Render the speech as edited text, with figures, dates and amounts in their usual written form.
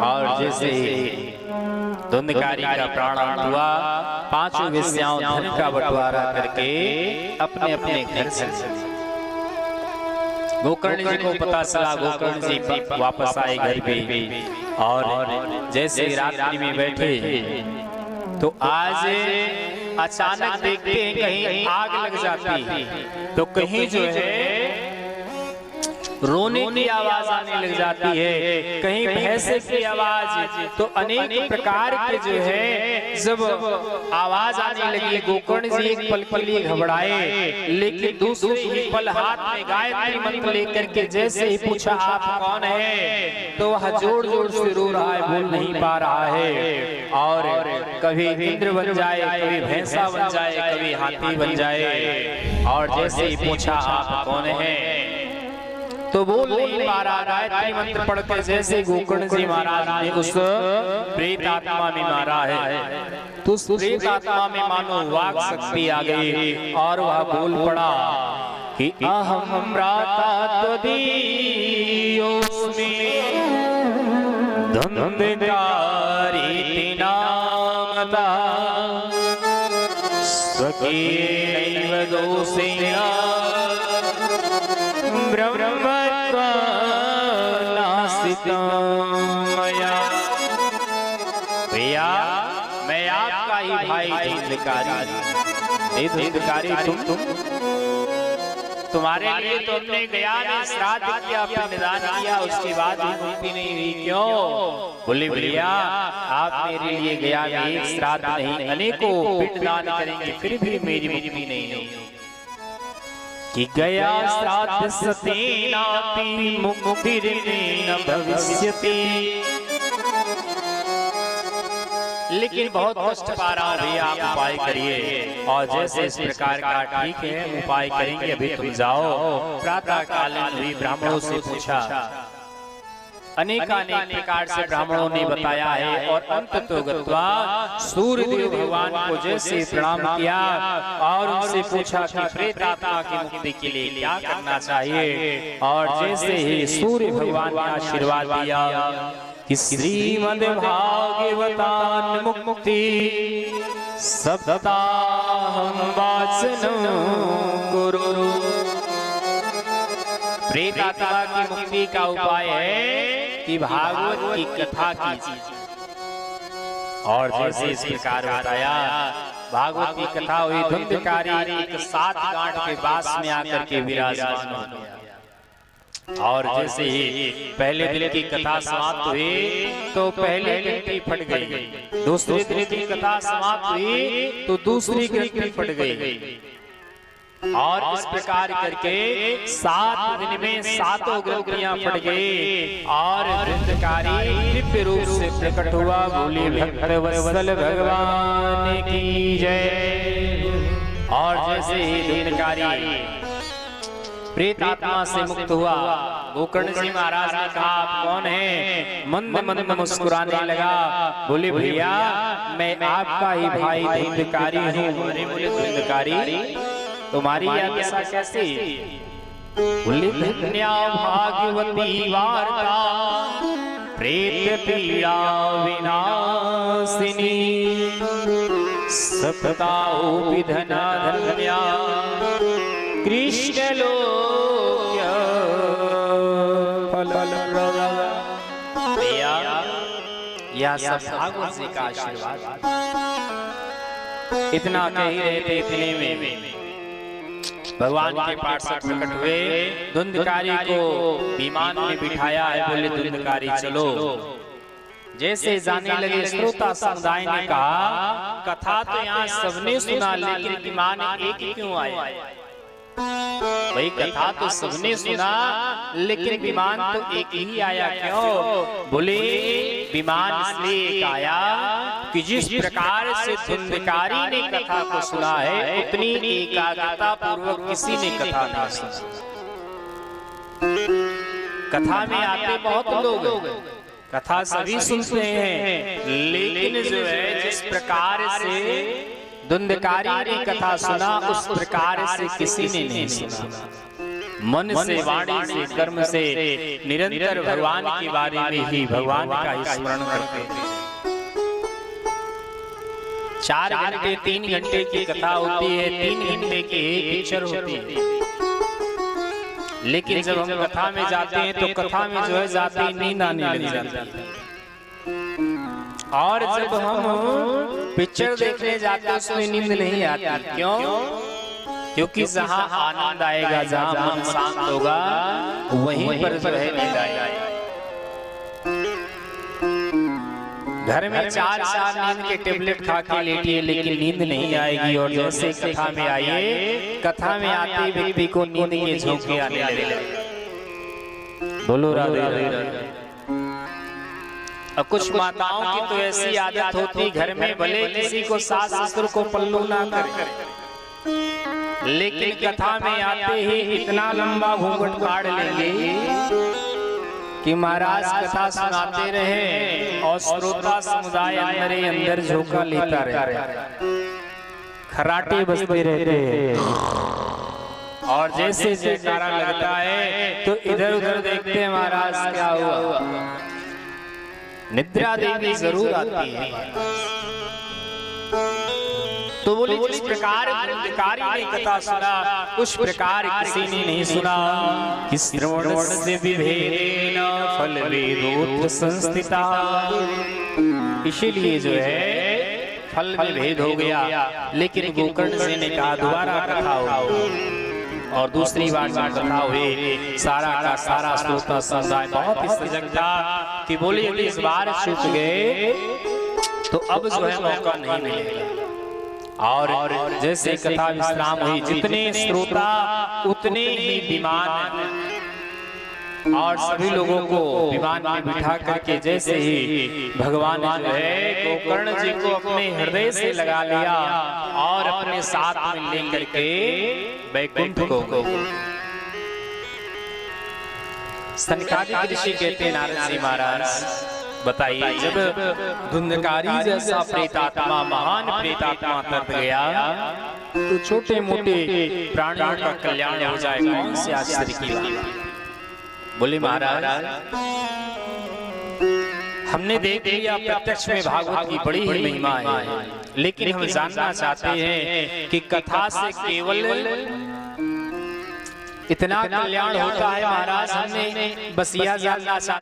और जैसे धुंधकारी का प्राण हुआ, पांचों वेश्याओं धन का बंटवारा करके अपने अपने घर से गोकर्ण जी को पता चला। गोकर्ण जी वापस आए घर पे और जैसे रात्रि में बैठे तो आज अचानक देखते हैं कहीं आग लग जाती है, तो कहीं जो है रोने की आवाज आने लग जाती है, कहीं भैंसे की आवाज, तो अनेक प्रकार के जो है जब आवाज आने लगी, गोकर्ण जी एक पल के लिए घबराए, लेकिन दूसरे ही पल हाथ में गायत्री मंत्र लेकर के जैसे ही पूछा आप कौन है, तो वह जोर जोर से रो रहा है, बोल नहीं पा रहा है। और कभी इंद्र बन जाए, कभी भैंसा बन जाए, कभी हाथी बन जाए, और जैसे ही पूछा आप कौन है तो बोल नहीं पा रहा। गायत्री मंत्र पढ़ते जैसे गोकर्ण जी महाराज ने उस प्रेत आत्मा में मारा है, तो उस प्रेत आत्मा में मानो वाक शक्ति आ गई और वह बोल पड़ा कि अहम भ्राता त्वदीयोऽस्मि धुंधकारी नामता स्वकीयैव दोषेण भैया मैं आपका ही भाई धुंधकारी तुम्हारे लिए तो हमने गया नहीं, श्राद्ध किया, पिंडदान किया, उसके बाद भी मुक्ति नहीं हुई, क्यों? बोले भैया आप मेरे लिए गया नहीं, एक श्राद्ध नहीं अनेकों पिंडदान करेंगे फिर भी मेरी मुक्ति नहीं होगी। कि गया श्राद्ध सतेनापि मुक्तिर्न भविष्यति, लेकिन बहुत कष्ट पा रहा हूं भैया, आप उपाय करिए। और जैसे इस प्रकार का ठीक है उपाय करेंगे, अभी तुम जाओ। प्रातः कालीन हुई, ब्राह्मणों से पूछा, अनेकानेक प्रकार से ब्राह्मणों ने बताया है, और अंततो गत्वा सूर्यदेव भगवान को जैसे प्रणाम किया और उनसे पूछा कि प्रेत आत्मा की मुक्ति के लिए क्या करना चाहिए, और जैसे ही सूर्य भगवान ने आशीर्वाद दिया कि श्रीमद् भागवतान मुक्ति सप्ताहं वाचनं कुरु। प्रेत आत्मा की मुक्ति का उपाय है कि भागवत की कथा कीजिए। और जैसे इस प्रकार बताया, भागवत की कथा हुई, धुंधकारी एक 7 गांठ के बास में आकर के विराजमान हो गया। और जैसे ही पहले दिन की कथा समाप्त हुई तो पहले ग्रंथि फट गई, दूसरे दिन की कथा समाप्त हुई तो दूसरी ग्रंथि फट गई, और इस प्रकार करके 7 दिन में 7 ग्रंथियां फट गई। और धुंधकारी दिव्य रूप से प्रकट हुआ, बोले भक्त वत्सल भगवान की जय। और जैसे ही धुंधकारी प्रेत आत्मा से मुक्त हुआ, गोकर्ण जी महाराज ने कहा आप कौन हैं? मंद मंद मुस्कुराने लगा, बोले भैया मैं आपका ही भाई धुंधकारी हूँ। अरे बोले धुंधकारी तुम्हारी यह दशा कैसे? बोले धन्या भागवती वार्ता प्रेत पीड़ा विनाशिनी सप्ताहो विधना धन्या कृष्ण लोक्य फल भैया यह सब भागवत जी का आशीर्वाद। इतना कह ही रहे थे, इतने में भगवान के पार्षद प्रकट हुए, धुंधकारी को विमान में बिठाया है, बोले धुंधकारी चलो। जैसे जाने लगे, श्रोता समुदाय ने कहा कथा तो यहाँ सबने सुना, लेकिन विमान एक क्यों आया? वही कथा तो सबने सुना, लेकिन विमान तो एक ही आया, क्यों? बोले विमान इसलिए आया कि जिस प्रकार से धुंधकारी ने कथा को सुना है, उतनी एकाग्रता पूर्वक किसी ने कथा नहीं सुना। कथा में आते बहुत लोग, कथा सभी सुनते हैं, लेकिन जो है जिस प्रकार से धुंधकारी ने कथा सुना, उस प्रकार से किसी ने नहीं सुना। मन से, वाणी से, कर्म से निरंतर भगवान के बारे में ही, भगवान का ही स्मरण करते थे। 4 घंटे 3 घंटे की कथा होती है, 3 घंटे की पिक्चर होती है, लेकिन जब हम कथा में जाते हैं तो कथा में जो है जाते ही नींद आने लग जाती है। और जब हम पिक्चर देखने जाते हैं उसमें नींद नहीं आती। क्यों? क्योंकि जहां आनंद आएगा, जहां मन शांत होगा, वहीं पर जो है नींद आएगा। घर में 4 साल नींद के टेबलेट खा के लेटिए, लेकिन नींद नहीं आएगी। और जैसे कथा में आइए, कथा में आते व्यक्ति को नींद के झोंके आने लगे। बोलो राधे राधे। और कुछ माताओं की तो ऐसी आदत होती, घर में भले किसी को सास ससुर को पल्लू ना करे, लेकिन कथा में आते ही इतना लंबा घूंघट काट लेंगे कि महाराज कथा सुनाते रहे और श्रोता समुदाय अंदर अंदर झोंका लेता रहे, खराटे बजते रहते हैं। और जैसे जयकारा लगता है तो इधर उधर देखते हैं, महाराज क्या हुआ। निद्रा देवी जरूर आती है। तो बोले जिस प्रकार अधिकारी ने कथा सुना, उस प्रकार किसी ने नहीं सुना। कि श्रवण से विभेदेन फल वेदोत्र संस्थिता। इसीलिए जो है फल में भेद हो गया। लेकिन गोकर्ण जी ने कहा दोबारा कथा हो। और दूसरी बार जब कथा हुई, सारा का सारा श्रोता समुदाय बहुत सजग था कि बोले यदि इस बार छूट गए तो अब जो है मौका नहीं मिलेगा। और जैसे कथा विश्राम हुई, जितने श्रोता उतने ही विमान, और सभी लोगों को विमान में बिठा करके जैसे ही भगवान जो है गोकर्ण जी को अपने हृदय से लगा लिया और अपने साथ में लेकर के वैकुंठ को। सनकादिक ऋषि कहते हैं नारद जी महाराज, बताइए जब धुंधकारी जैसा प्रेतात्मा, महान प्रेतात्मा तर्क गया तो छोटे मोटे प्राणियों का कल्याण हो जाए, कौन से आश्चर्य की बात। बोले महाराज हमने देख लिया प्रत्यक्ष में भागवत की बड़ी ही महिमा है, लेकिन हम जानना चाहते हैं कि कथा से केवल इतना कल्याण होता है महाराज, हमने बस यह जानना चाहते